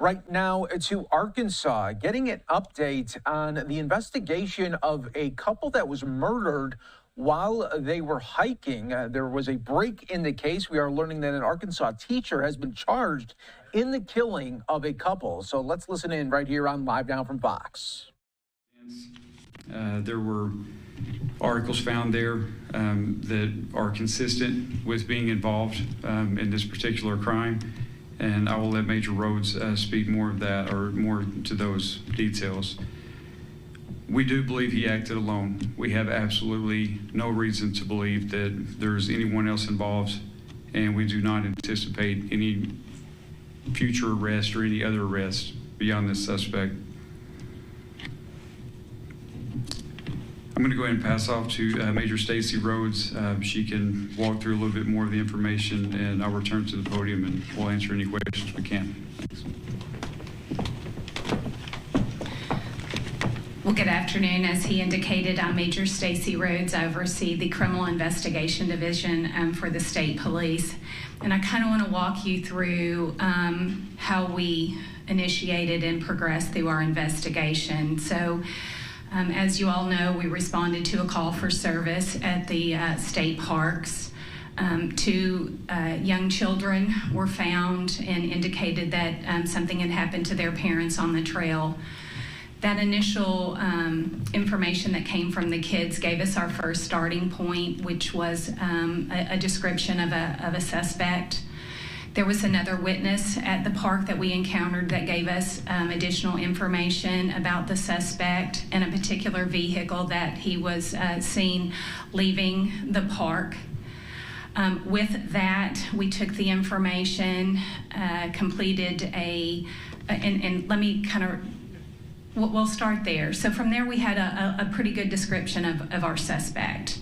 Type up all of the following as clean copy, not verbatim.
Right now to Arkansas, getting an update on the investigation of a couple that was murdered while they were hiking. There was a break in the case. We are learning that an Arkansas teacher has been charged in the killing of a couple. So let's listen in right here on Live Now from Fox. There were articles found there that are consistent with being involved in this particular crime. And I will let Major Rhodes speak more of that, or more to those details. We do believe he acted alone. We have absolutely no reason to believe that there's anyone else involved, and we do not anticipate any future arrest or any other arrest beyond this suspect. I'm going to go ahead and pass off to Major Stacie Rhoads. She can walk through a little bit more of the information, and I'll return to the podium and we'll answer any questions we can. Thanks. Well, good afternoon. As he indicated, I'm Major Stacie Rhoads. I oversee the Criminal Investigation Division for the State Police. And I kind of want to walk you through how we initiated and progressed through our investigation. So, as you all know, we responded to a call for service at the state parks. Two young children were found and indicated that something had happened to their parents on the trail. That initial information that came from the kids gave us our first starting point, which was a description of a suspect. There was another witness at the park that we encountered that gave us additional information about the suspect and a particular vehicle that he was seen leaving the park. With that, we took the information, completed and let me kind of, we'll start there. So from there, we had a pretty good description of our suspect.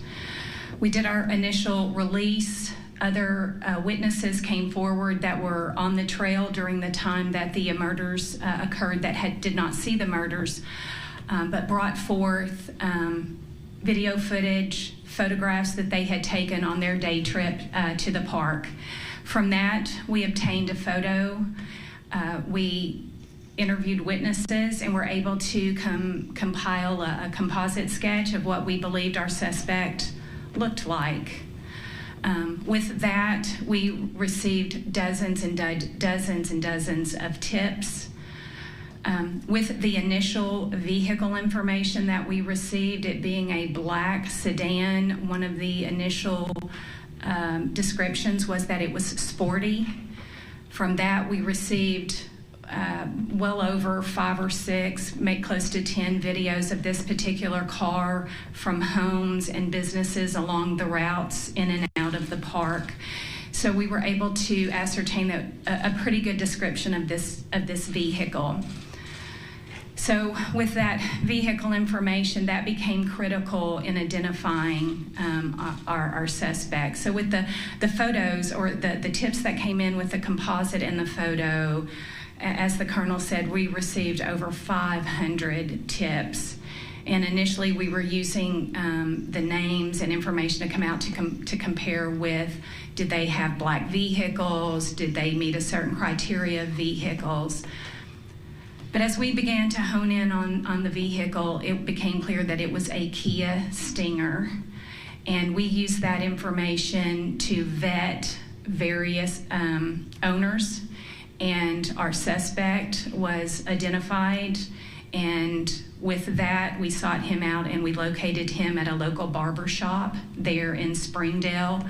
We did our initial release. Other witnesses came forward that were on the trail during the time that the murders occurred that did not see the murders, but brought forth video footage, photographs that they had taken on their day trip to the park. From that, we obtained a photo. We interviewed witnesses and were able to compile a composite sketch of what we believed our suspect looked like. With that, we received dozens and dozens of tips. With the initial vehicle information that we received, it being a black sedan, one of the initial descriptions was that it was sporty. From that, we received well over 5 or 6, close to 10 videos of this particular car from homes and businesses along the routes in and out of the park. So we were able to ascertain that a pretty good description of this vehicle. So with that vehicle information, that became critical in identifying our suspect. So with the photos, or the tips that came in with the composite and the photo, as the Colonel said, we received over 500 tips. And initially we were using the names and information to come out to compare with, did they have black vehicles? Did they meet a certain criteria of vehicles? But as we began to hone in on the vehicle, it became clear that it was a Kia Stinger. And we used that information to vet various owners. And our suspect was identified, and with that we sought him out and we located him at a local barbershop there in Springdale.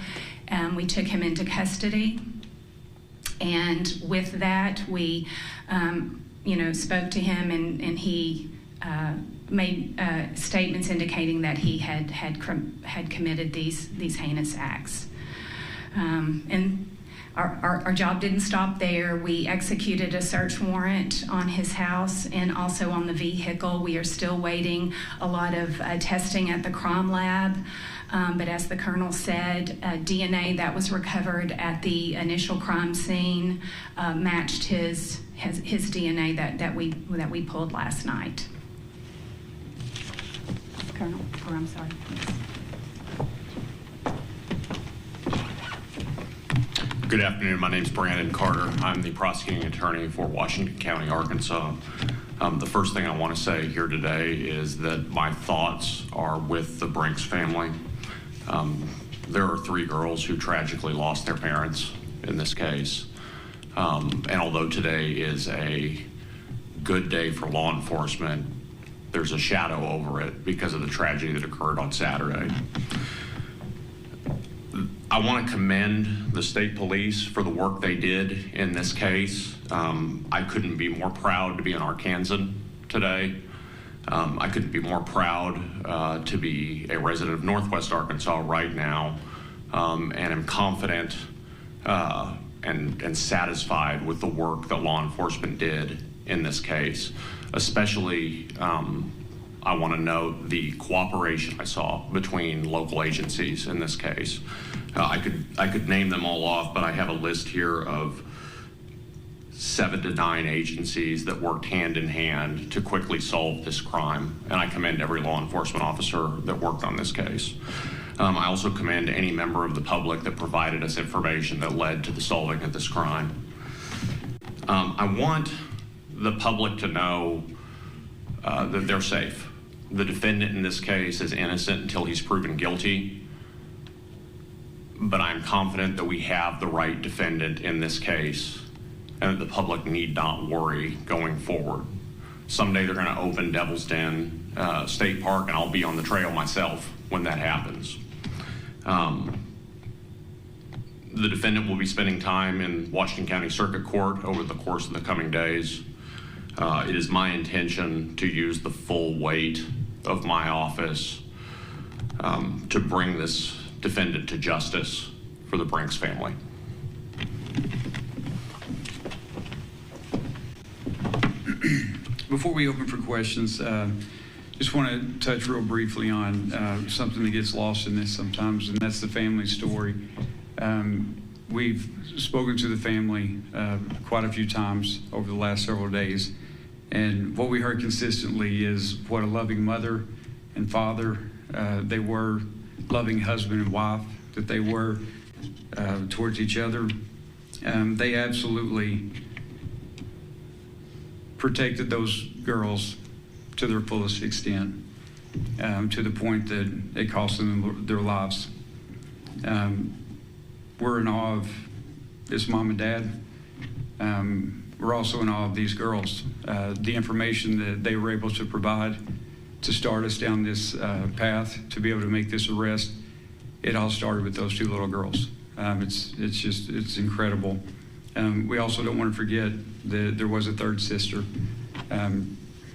We took him into custody, and with that we spoke to him, and he made statements indicating that he had committed these heinous acts. And our job didn't stop there. We executed a search warrant on his house and also on the vehicle. We are still waiting a lot of testing at the crime lab. But as the Colonel said, DNA that was recovered at the initial crime scene matched his DNA that we pulled last night. Colonel, or I'm sorry. Yes. Good afternoon. My name is Brandon Carter. I'm the prosecuting attorney for Washington County, Arkansas. The first thing I want to say here today is that my thoughts are with the Brinks family. There are 3 girls who tragically lost their parents in this case. And although today is a good day for law enforcement, there's a shadow over it because of the tragedy that occurred on Saturday. I want to commend the state police for the work they did in this case. I couldn't be more proud to be an Arkansan today. I couldn't be more proud to be a resident of Northwest Arkansas right now, and am confident and satisfied with the work that law enforcement did in this case. Especially, I want to note the cooperation I saw between local agencies in this case. I could name them all off, but I have a list here of 7 to 9 agencies that worked hand in hand to quickly solve this crime, and I commend every law enforcement officer that worked on this case. I also commend any member of the public that provided us information that led to the solving of this crime. I want the public to know that they're safe. The defendant in this case is innocent until he's proven guilty. But I'm confident that we have the right defendant in this case and that the public need not worry going forward. Someday they're going to open Devil's Den State Park, and I'll be on the trail myself when that happens. The defendant will be spending time in Washington County Circuit Court over the course of the coming days. It is my intention to use the full weight of my office to bring this defendant to justice for the Brinks family. Before we open for questions, just want to touch real briefly on something that gets lost in this sometimes, and that's the family story. We've spoken to the family quite a few times over the last several days, and what we heard consistently is what a loving mother and father they were, loving husband and wife that they were towards each other. They absolutely protected those girls to their fullest extent, to the point that it cost them their lives. We're in awe of this mom and dad. We're also in awe of these girls. The information that they were able to provide to start us down this path, to be able to make this arrest, it all started with those 2 little girls. It's incredible. We also don't want to forget that there was a 3rd sister.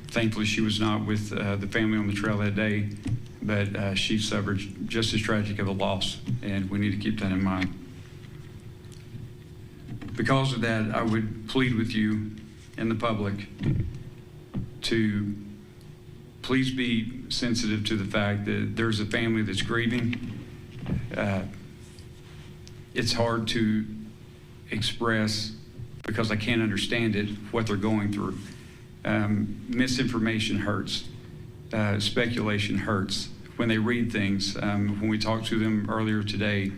Thankfully, she was not with the family on the trail that day, but she suffered just as tragic of a loss, and we need to keep that in mind. Because of that, I would plead with you and the public to please be sensitive to the fact that there's a family that's grieving. It's hard to express, because I can't understand it, what they're going through. Misinformation hurts. Speculation hurts. When they read things, when we talked to them earlier today,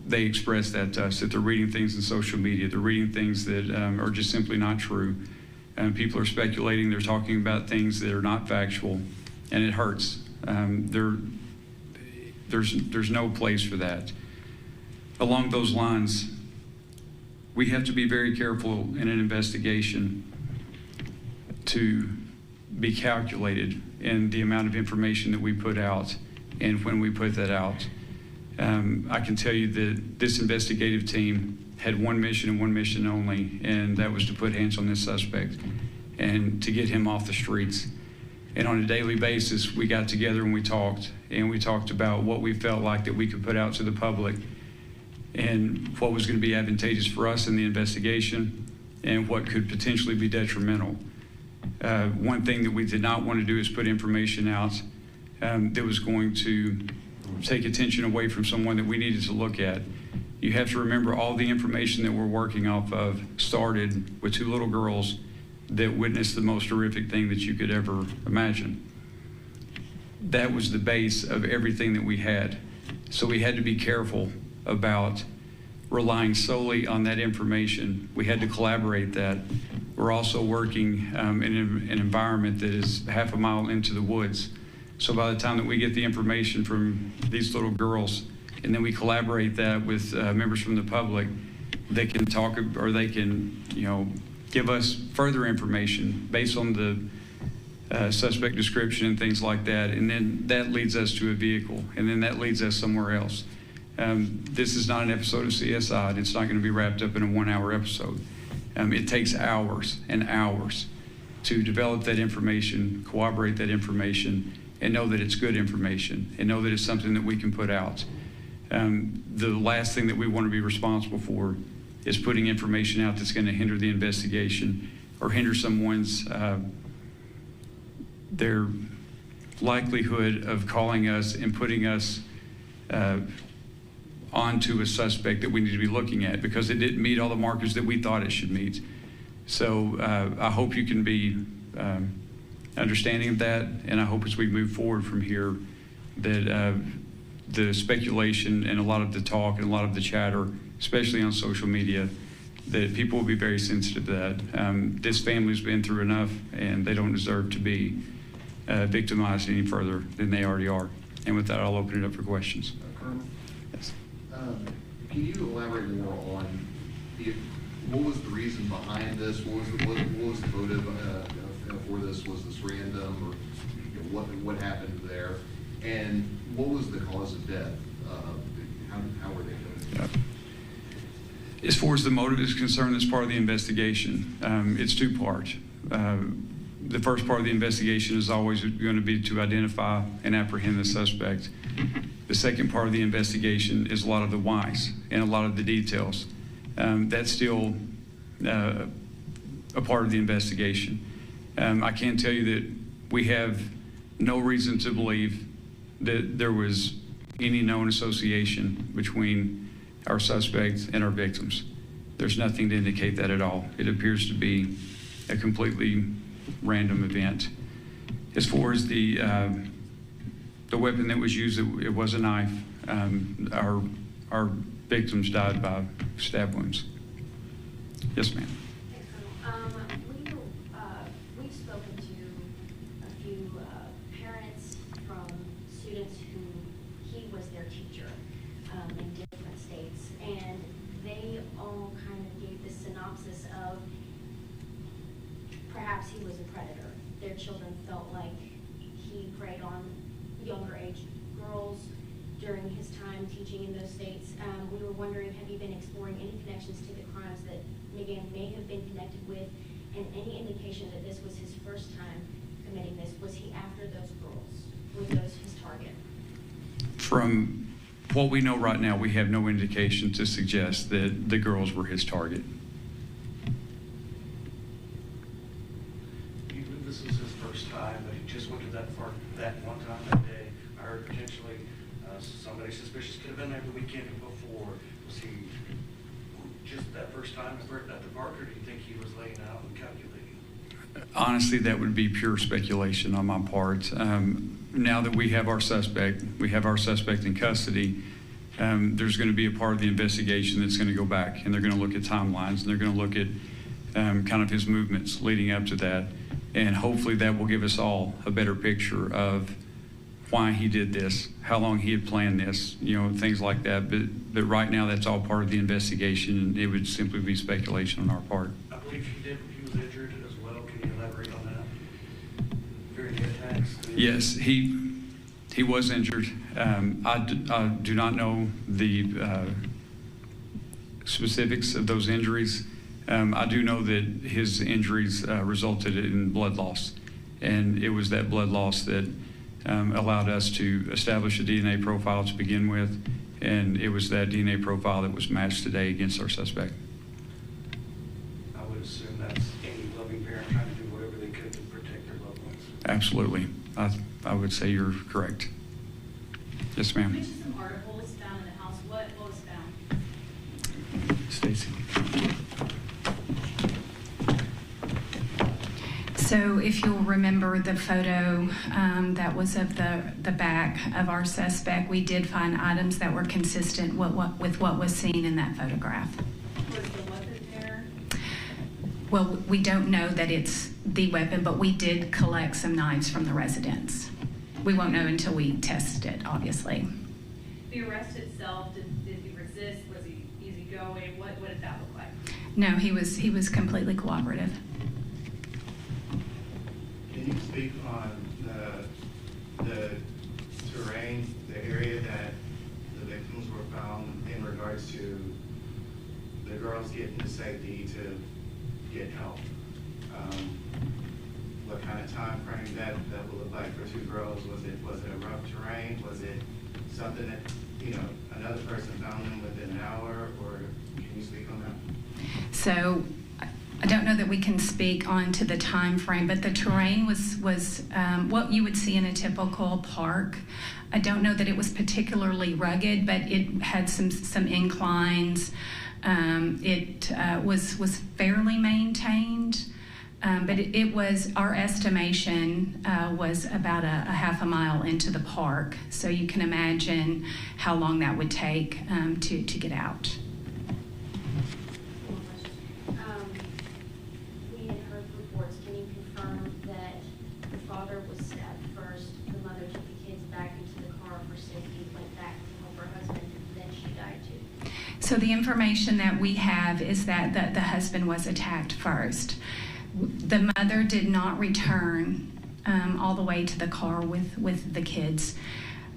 they expressed that to us, that they're reading things in social media. They're reading things that are just simply not true. People are speculating. They're talking about things that are not factual, and it hurts. There's no place for that. Along those lines, we have to be very careful in an investigation to be calculated in the amount of information that we put out and when we put that out. I can tell you that this investigative team had one mission and one mission only, and that was to put hands on this suspect and to get him off the streets. And on a daily basis, we got together and we talked about what we felt like that we could put out to the public and what was going to be advantageous for us in the investigation and what could potentially be detrimental. One thing that we did not want to do is put information out that was going to take attention away from someone that we needed to look at. You have to remember all the information that we're working off of started with 2 little girls that witnessed the most horrific thing that you could ever imagine. That was the base of everything that we had. So we had to be careful about relying solely on that information. We had to collaborate that. We're also working in an environment that is half a mile into the woods. So by the time that we get the information from these little girls, and then we collaborate that with members from the public, they can talk, or they can, give us further information based on the suspect description and things like that. And then that leads us to a vehicle, and then that leads us somewhere else. This is not an episode of CSI, and it's not going to be wrapped up in a 1-hour episode. It takes hours and hours to develop that information, corroborate that information, and know that it's good information, and know that it's something that we can put out. The last thing that we want to be responsible for is putting information out that's going to hinder the investigation or hinder someone's their likelihood of calling us and putting us onto a suspect that we need to be looking at, because it didn't meet all the markers that we thought it should meet. So I hope you can be understanding of that, and I hope as we move forward from here that the speculation and a lot of the talk and a lot of the chatter, especially on social media, that people will be very sensitive to that. This family's been through enough, and they don't deserve to be victimized any further than they already are. And with that, I'll open it up for questions. Colonel? Yes. Can you elaborate more on what was the reason behind this? What was the motive for this? Was this random, or what happened there? And what was the cause of death? How were they doing? Yeah. As far as the motive is concerned, that's part of the investigation. It's two parts. The first part of the investigation is always going to be to identify and apprehend the suspect. The second part of the investigation is a lot of the whys and a lot of the details. That's still a part of the investigation. I can tell you that we have no reason to believe that there was any known association between our suspect and our victims. There's nothing to indicate that at all. It appears to be a completely random event. As far as the weapon that was used, it was a knife. Our victims died by stab wounds. Yes, ma'am. We've spoken to a few parents from students who he was their teacher in different states, and they all kind of gave this synopsis of perhaps he was a predator. Their children felt like he preyed on younger age girls during his time teaching in those states. We were wondering, have you been exploring any connections to the crimes that McGann may have been connected with, and any indication that this was his first time committing this? Was he after those girls? Were those his target? From what we know right now, we have no indication to suggest that the girls were his target. This is his first time, but he just went to that one time that day. I heard potentially somebody suspicious could have been there the weekend before. Was he just that first time at the park, or do you think he was laying out and calculating? Honestly, that would be pure speculation on my part. Now that we have our suspect in custody, there's going to be a part of the investigation that's going to go back, and they're going to look at timelines, and they're going to look at kind of his movements leading up to that. And hopefully that will give us all a better picture of why he did this, how long he had planned this, things like that. But right now, that's all part of the investigation, and it would simply be speculation on our part. I believe he was injured as well. Can you elaborate on that? During the attacks? Yes, he was injured. I do not know the specifics of those injuries. I do know that his injuries resulted in blood loss, and it was that blood loss that allowed us to establish a DNA profile to begin with, and it was that DNA profile that was matched today against our suspect. I would assume that's any loving parent trying to do whatever they could to protect their loved ones. Absolutely. I would say you're correct. Yes, ma'am. You mentioned some articles found in the house. What was found? Stacy. So if you'll remember the photo that was of the back of our suspect, we did find items that were consistent with what was seen in that photograph. Was the weapon there? Well, we don't know that it's the weapon, but we did collect some knives from the residence. We won't know until we test it, obviously. The arrest itself, did he resist? Was he easygoing? What did that look like? No, he was completely cooperative. Can you speak on the terrain, the area that the victims were found in regards to the girls getting to safety to get help? What kind of time frame that would look like for two girls? Was it a rough terrain? Was it something that, another person found them within an hour, or can you speak on that? So I don't know that we can speak on to the time frame, but the terrain was what you would see in a typical park. I don't know that it was particularly rugged, but it had some inclines. It was fairly maintained, but it was, our estimation was about a half a mile into the park. So you can imagine how long that would take to get out. We had heard reports. Can you confirm that the father was stabbed first, the mother took the kids back into the car for safety, went back to help her husband, and then she died too? So the information that we have is that the husband was attacked first. The mother did not return all the way to the car with the kids.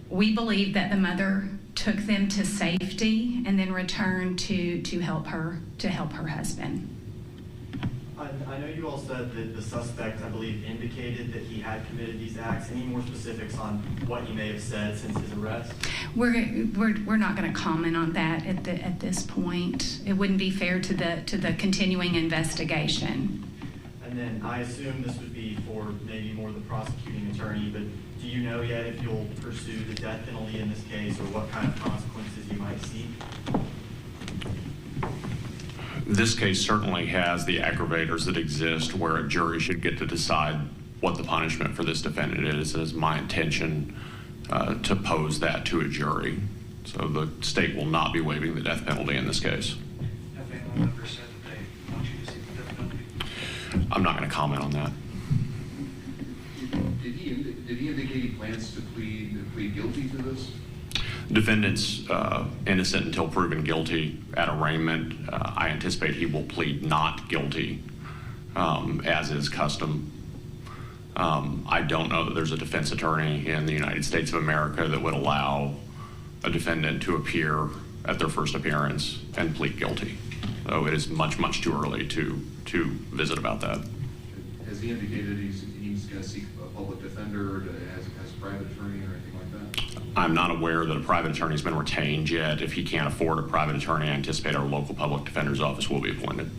We believe that the mother took them to safety and then returned to help her husband. I know you all said that the suspect, I believe, indicated that he had committed these acts. Any more specifics on what he may have said since his arrest? We're not going to comment on that at this point. It wouldn't be fair to the continuing investigation. And then I assume this would be for maybe more the prosecuting attorney, but do you know yet if you'll pursue the death penalty in this case, or what kind of consequences you might seek? This case certainly has the aggravators that exist where a jury should get to decide what the punishment for this defendant is. It is my intention to pose that to a jury. So the state will not be waiving the death penalty in this case. Have family members said that they want you to seek the death penalty? I'm not going to comment on that. Did he indicate he plans to plead guilty to this? Defendant's innocent until proven guilty at arraignment. I anticipate he will plead not guilty, as is custom. I don't know that there's a defense attorney in the United States of America that would allow a defendant to appear at their first appearance and plead guilty. So it is much, much too early to visit about that. Has he indicated he's going to seek a public defender as a private attorney or anything like that? I'm not aware that a private attorney has been retained yet. If he can't afford a private attorney, I anticipate our local public defender's office will be appointed.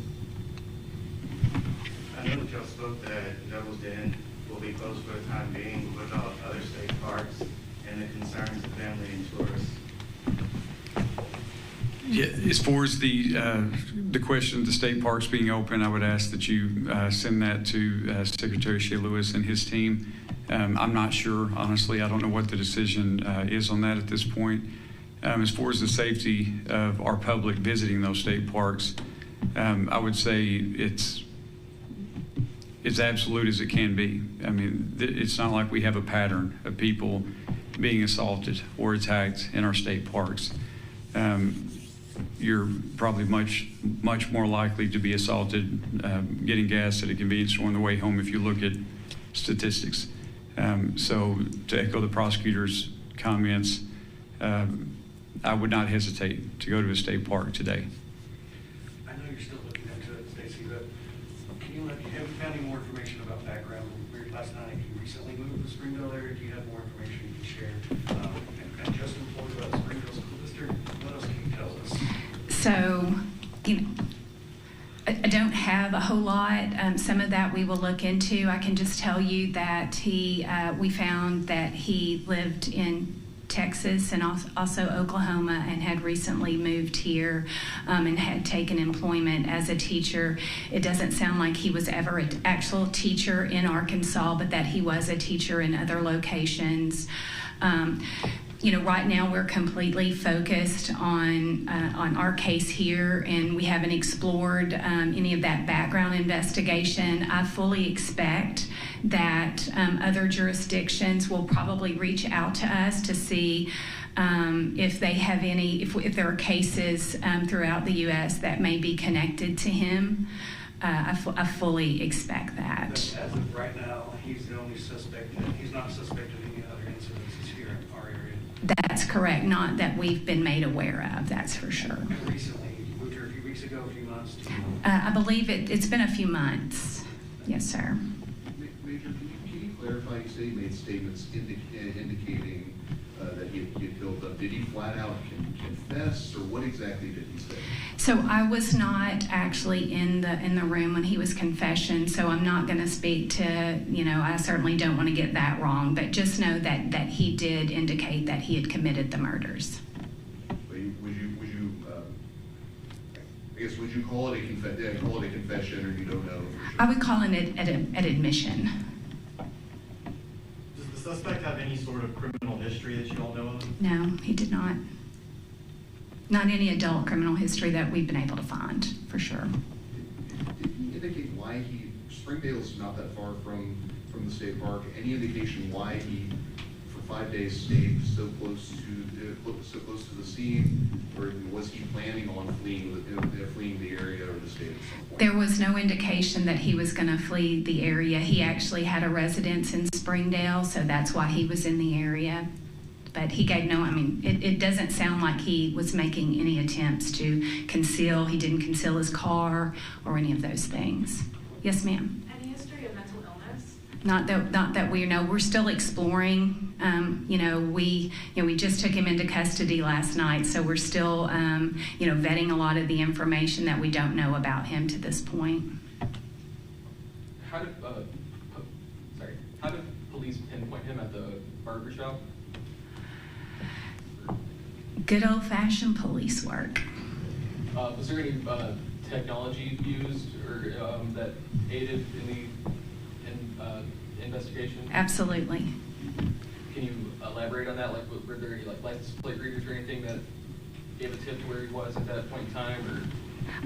I know that y'all spoke that Devil's Den will be closed for the time being. What about other state parks and the concerns of family and tourists? Yeah, as far as the question of the state parks being open, I would ask that you send that to Secretary Shea Lewis and his team. I'm not sure, honestly. I don't know what the decision is on that at this point. As far as the safety of our public visiting those state parks, I would say it's absolute as it can be. I mean, it's not like we have a pattern of people being assaulted or attacked in our state parks. You're probably much more likely to be assaulted getting gas at a convenience store on the way home if you look at statistics. So to echo the prosecutor's comments, I would not hesitate to go to a state park today. I know you're still looking into it, Stacy, but have you found any more information about background? Last night, you recently moved to the Springdale area. Do you have more information you can share? And just informed about the Springdale School District. What else can you tell us? So, I don't have a whole lot. Some of that we will look into. I can just tell you that we found that he lived in Texas and also Oklahoma, and had recently moved here and had taken employment as a teacher. It doesn't sound like he was ever an actual teacher in Arkansas, but that he was a teacher in other locations. Right now we're completely focused on our case here, and we haven't explored any of that background investigation. I fully expect that other jurisdictions will probably reach out to us to see if they have any, if there are cases throughout the U.S. that may be connected to him. I fully expect that. As of right now, he's the only suspect. He's not suspected of any other incidences here in our area. That's correct. Not that we've been made aware of, that's for sure. And recently, moved here a few weeks ago, a few months? I believe it's been a few months. Yes, sir. Major, can you clarify? You say he made statements indicating that he had killed them. Did he flat out confess, or what exactly did he say? So I was not actually in the room when he was confession, so I'm not going to speak to, I certainly don't want to get that wrong, but just know that he did indicate that he had committed the murders. Would you call it a confession, or you don't know for sure? I would call it an admission. Does the suspect have any sort of criminal history that you all know of? No, he did not. Not any adult criminal history that we've been able to find, for sure. Did he indicate why Springdale's not that far from the state park, any indication why he, for 5 days, stayed so close to the scene, or was he planning on fleeing the area or the state at some point? There was no indication that he was going to flee the area. He actually had a residence in Springdale, so that's why he was in the area. But he gave it doesn't sound like he was making any attempts to conceal. He didn't conceal his car or any of those things. Yes, ma'am. Any history of mental illness? Not that we know. We're still exploring. We just took him into custody last night, so we're still vetting a lot of the information that we don't know about him to this point. How did police pinpoint him at the barbershop? Good old-fashioned police work. Was there any technology used or that aided in the investigation? Absolutely. Can you elaborate on that? Like, were there any license plate readers or anything that gave a tip to where he was at that point in time? Or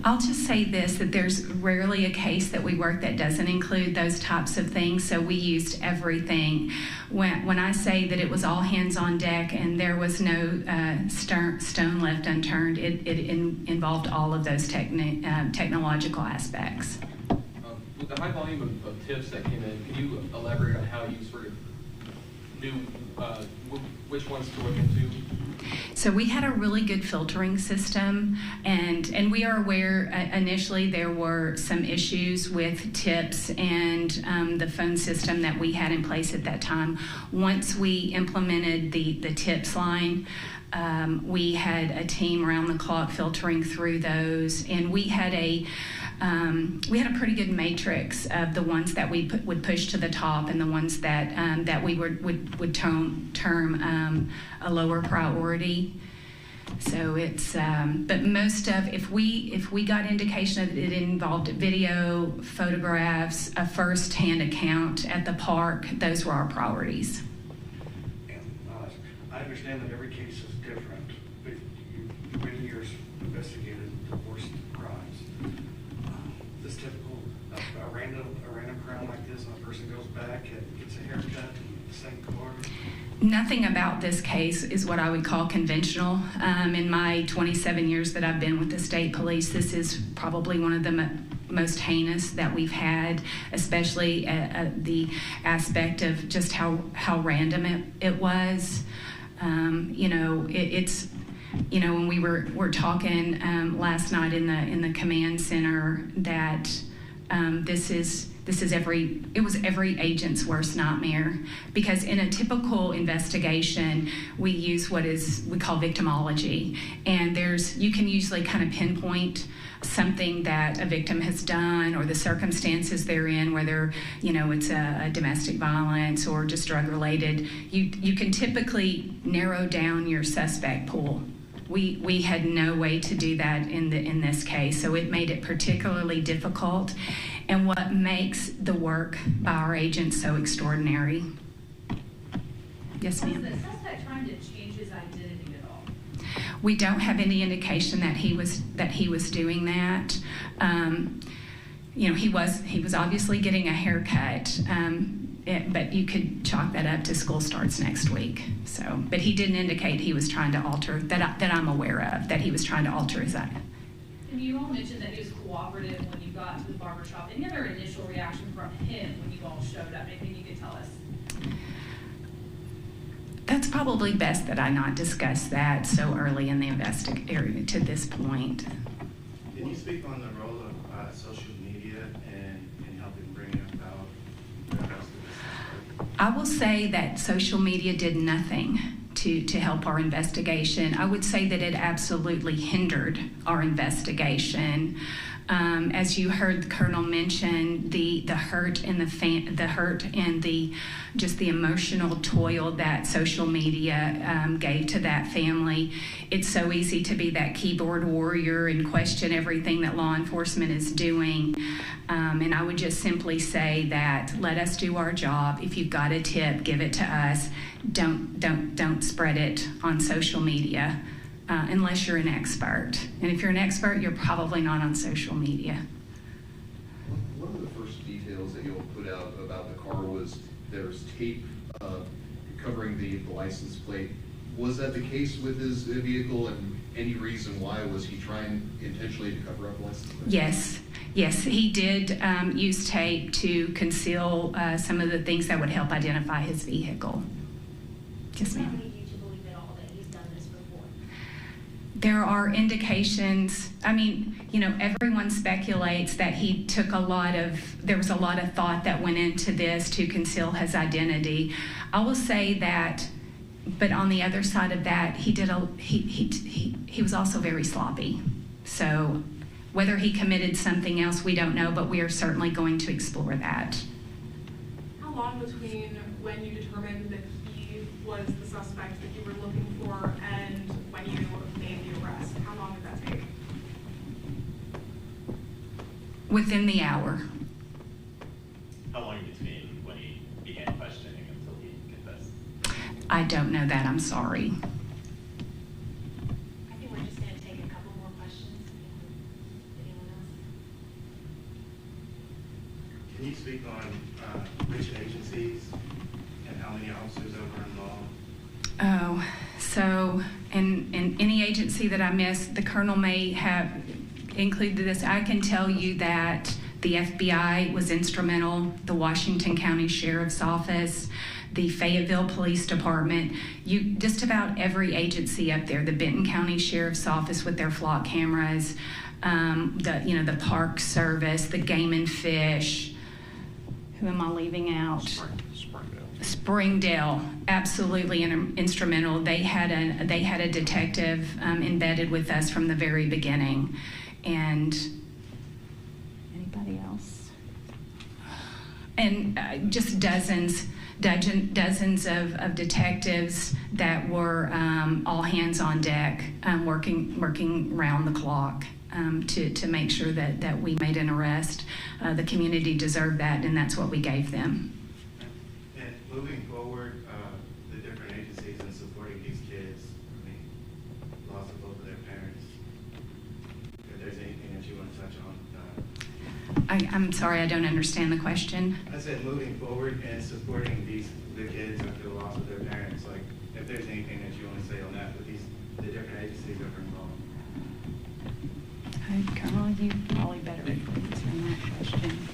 I'll just say this, that there's rarely a case that we work that doesn't include those types of things, so we used everything. When I say that it was all hands on deck and there was no stone left unturned, it involved all of those technological aspects. With the high volume of tips that came in, can you elaborate on how you sort of knew which ones to look into? So we had a really good filtering system, and we are aware initially there were some issues with tips and the phone system that we had in place at that time. Once we implemented the tips line, we had a team around the clock filtering through those, and we had a pretty good matrix of the ones that we would push to the top and the ones that we would term a lower priority. So it's but most of if we got indication that it involved video, photographs, a first-hand account at the park, those were our priorities. And I understand that every case is different, but you many years investigated the worst crimes. This typical a random crime like this, and a person goes back and gets a haircut in the same car. Nothing about this case is what I would call conventional. In my 27 years that I've been with the state police, this is probably one of the most heinous that we've had, especially the aspect of just how random it was. It's when we were talking last night in the command center that it was every agent's worst nightmare, because in a typical investigation, we use what we call victimology, and you can usually kind of pinpoint something that a victim has done or the circumstances they're in, whether it's a domestic violence or just drug related. You can typically narrow down your suspect pool. We had no way to do that in this case, so it made it particularly difficult, and what makes the work by our agents so extraordinary. Yes, ma'am. Was the suspect trying to change his identity at all? We don't have any indication that he was doing that. He was obviously getting a haircut. But you could chalk that up to school starts next week. So, but he didn't indicate he was trying to alter, that I'm aware of, that he was trying to alter his identity. And you all mentioned that he was cooperative when you got to the barbershop. Any other initial reaction from him when you all showed up? Anything you could tell us? That's probably best that I not discuss that so early in the investigation to this point. Can you speak on the role of social media in helping bring about the rest of this? I will say that social media did nothing to help our investigation. I would say that it absolutely hindered our investigation. As you heard the Colonel mention, the hurt and the just the emotional toil that social media gave to that family. It's so easy to be that keyboard warrior and question everything that law enforcement is doing. And I would just simply say that let us do our job. If you've got a tip, give it to us. Don't spread it on social media. Unless you're an expert. And if you're an expert, you're probably not on social media. One of the first details that you'll put out about the car was there's tape covering the license plate. Was that the case with his vehicle, and any reason why? Was he trying intentionally to cover up the license plate? Yes, he did use tape to conceal some of the things that would help identify his vehicle. Yes, ma'am. There are indications. I mean, everyone speculates that he took there was a lot of thought that went into this to conceal his identity. I will say that, but on the other side of that, he was also very sloppy. So whether he committed something else, we don't know, but we are certainly going to explore that. How long between when you determined that he was the suspect that you were looking for and when you made the arrest? How long did that take? Within the hour. How long between when he began questioning until he confessed? I don't know that. I'm sorry. I think we're just going to take a couple more questions. Anyone else? Can you speak on which agencies and how many officers are involved? Oh, so in any agency that I missed, the Colonel may have included this. I can tell you that the FBI was instrumental, the Washington County Sheriff's Office, the Fayetteville Police Department, just about every agency up there, the Benton County Sheriff's Office with their flock cameras, the Park Service, the Game and Fish. Who am I leaving out? Springdale, absolutely instrumental. They had a detective embedded with us from the very beginning, and anybody else? And just dozens of detectives that were all hands on deck, working round the clock to make sure that we made an arrest. The community deserved that, and that's what we gave them. And moving forward, the different agencies in supporting these kids, loss of both of their parents, if there's anything that you want to touch on. I'm sorry, I don't understand the question. I said moving forward and supporting the kids after the loss of their parents, like if there's anything that you want to say on that with the different agencies that are involved. Colonel, you probably better answer that question.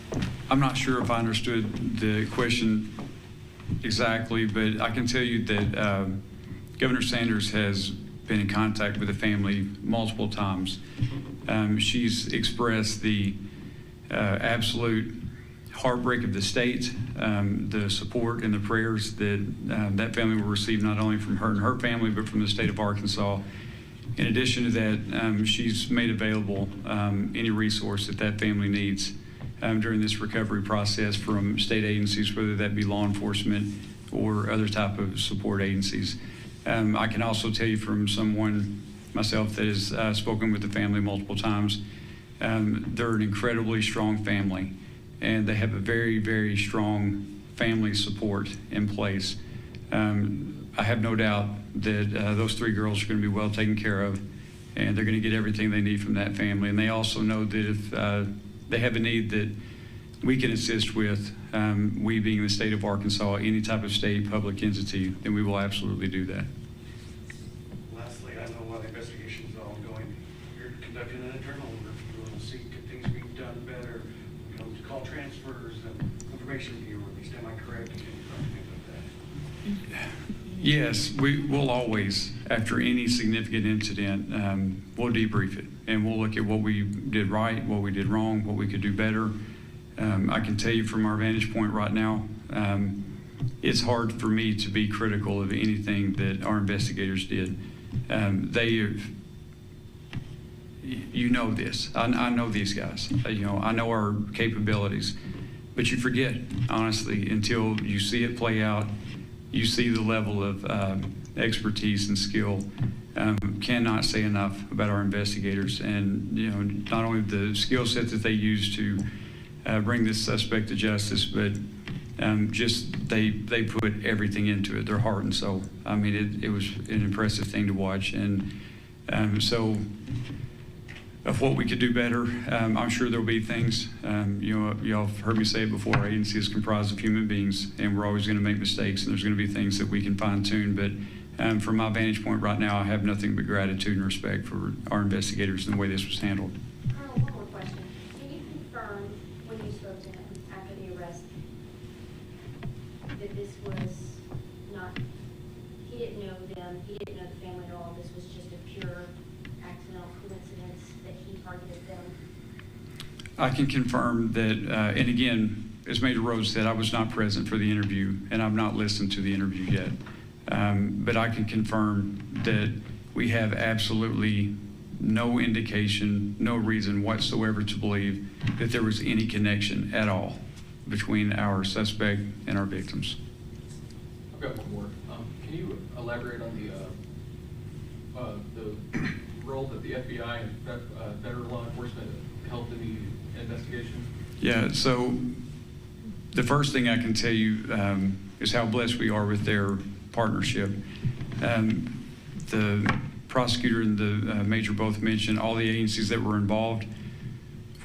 I'm not sure if I understood the question exactly, but I can tell you that Governor Sanders has been in contact with the family multiple times. She's expressed the absolute heartbreak of the state, the support and the prayers that that family will receive, not only from her and her family, but from the state of Arkansas. In addition to that, she's made available any resource that that family needs during this recovery process from state agencies, whether that be law enforcement or other type of support agencies. I can also tell you from someone myself that has spoken with the family multiple times, they're an incredibly strong family, and they have a very, very strong family support in place. I have no doubt that those three girls are going to be well taken care of, and they're going to get everything they need from that family. And they also know that if they have a need that we can assist with, we being the state of Arkansas, any type of state public entity, then we will absolutely do that. Lastly, I know while the investigation is ongoing, you're conducting an internal review and see could things be done better, you know, to call transfers and information be released. Am I correct in things like that? Yes, we will always, after any significant incident, we'll debrief it, and we'll look at what we did right, what we did wrong, what we could do better. I can tell you from our vantage point right now, it's hard for me to be critical of anything that our investigators did. You know this. I know these guys. I know our capabilities, but you forget, honestly, until you see it play out. You see the level of expertise and skill. Cannot say enough about our investigators, and not only the skill set that they use to bring this suspect to justice, but just they put everything into it, their heart and soul. I mean, it was an impressive thing to watch, and so of what we could do better, I'm sure there'll be things. Y'all have heard me say it before. Our agency is comprised of human beings, and we're always going to make mistakes, and there's going to be things that we can fine tune. But from my vantage point right now, I have nothing but gratitude and respect for our investigators and the way this was handled. Colonel, one more question. Can you confirm when you spoke to him after the arrest that this was not, he didn't know them, he didn't know the family at all, this was just a pure accidental coincidence that he targeted them? I can confirm that, and again, as Major Rhodes said, I was not present for the interview, and I've not listened to the interview yet. But I can confirm that we have absolutely no indication, no reason whatsoever to believe that there was any connection at all between our suspect and our victims. I've got one more. Can you elaborate on the role that the FBI and federal law enforcement held in the investigation? Yeah, so the first thing I can tell you is how blessed we are with their partnership. The prosecutor and the major both mentioned all the agencies that were involved.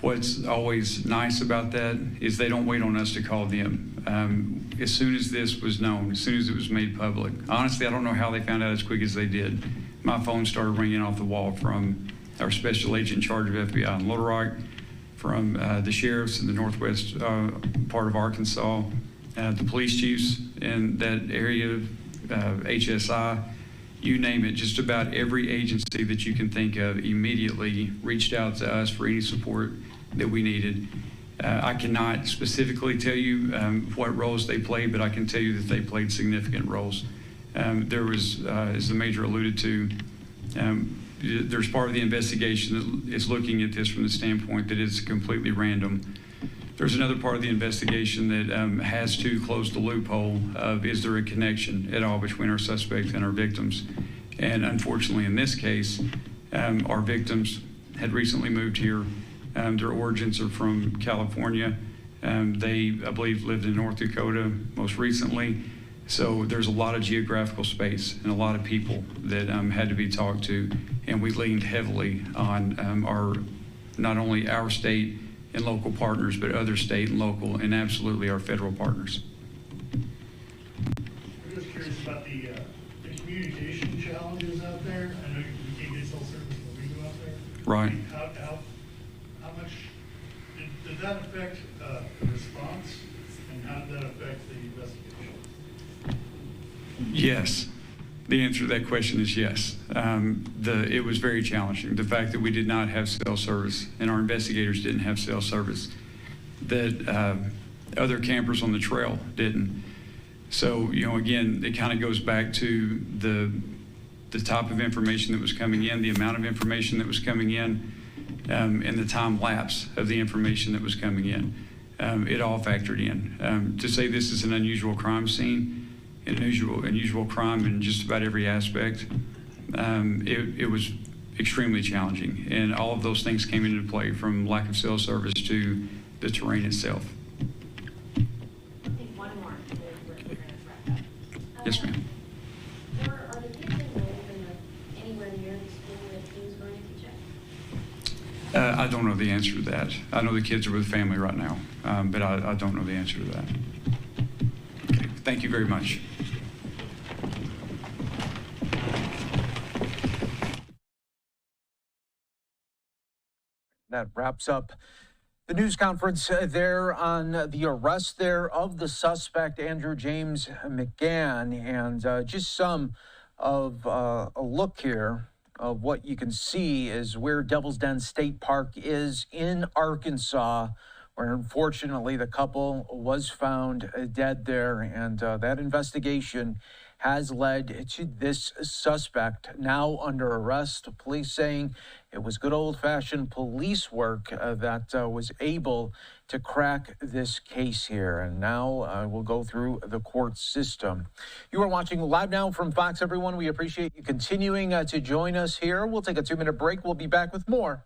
What's always nice about that is they don't wait on us to call them. As soon as this was known, as soon as it was made public, honestly, I don't know how they found out as quick as they did. My phone started ringing off the wall from our special agent in charge of FBI in Little Rock, from the sheriffs in the northwest part of Arkansas, the police chiefs in that area, HSI, you name it, just about every agency that you can think of immediately reached out to us for any support that we needed. I cannot specifically tell you what roles they played, but I can tell you that they played significant roles. There was, as the major alluded to, there's part of the investigation that is looking at this from the standpoint that it's completely random. There's another part of the investigation that has to close the loophole of is there a connection at all between our suspect and our victims. And unfortunately in this case, our victims had recently moved here. Their origins are from California. They, I believe, lived in North Dakota most recently. So there's a lot of geographical space and a lot of people that had to be talked to. And we leaned heavily on our, not only our state and local partners, but other state and local, and absolutely our federal partners. I'm just curious about the communication challenges out there. I know you can't get cell service when we go out there. Right. How much did that affect the response, and how did that affect the investigation? Yes. The answer to that question is yes. It was very challenging. The fact that we did not have cell service and our investigators didn't have cell service that other campers on the trail didn't. So, you know, again, it kind of goes back to the type of information that was coming in, the amount of information that was coming in, and the time lapse of the information that was coming in. It all factored in. To say this is an unusual crime scene, an unusual crime in just about every aspect, it was extremely challenging. And all of those things came into play, from lack of cell service to the terrain itself. I think one more, we're going to wrap up. Yes, ma'am. Are the kids enrolled anywhere near the school that he was going to teach at? I don't know the answer to that. I know the kids are with family right now, but I don't know the answer to that. Okay, thank you very much. That wraps up the news conference there on the arrest there of the suspect, Andrew James McGann, and just some of a look here of what you can see is where Devil's Den State Park is in Arkansas, where unfortunately the couple was found dead there, and that investigation has led to this suspect now under arrest. Police saying it was good old-fashioned police work that was able to crack this case here. And now we'll go through the court system. You are watching Live Now from Fox, everyone. We appreciate you continuing to join us here. We'll take a 2-minute break. We'll be back with more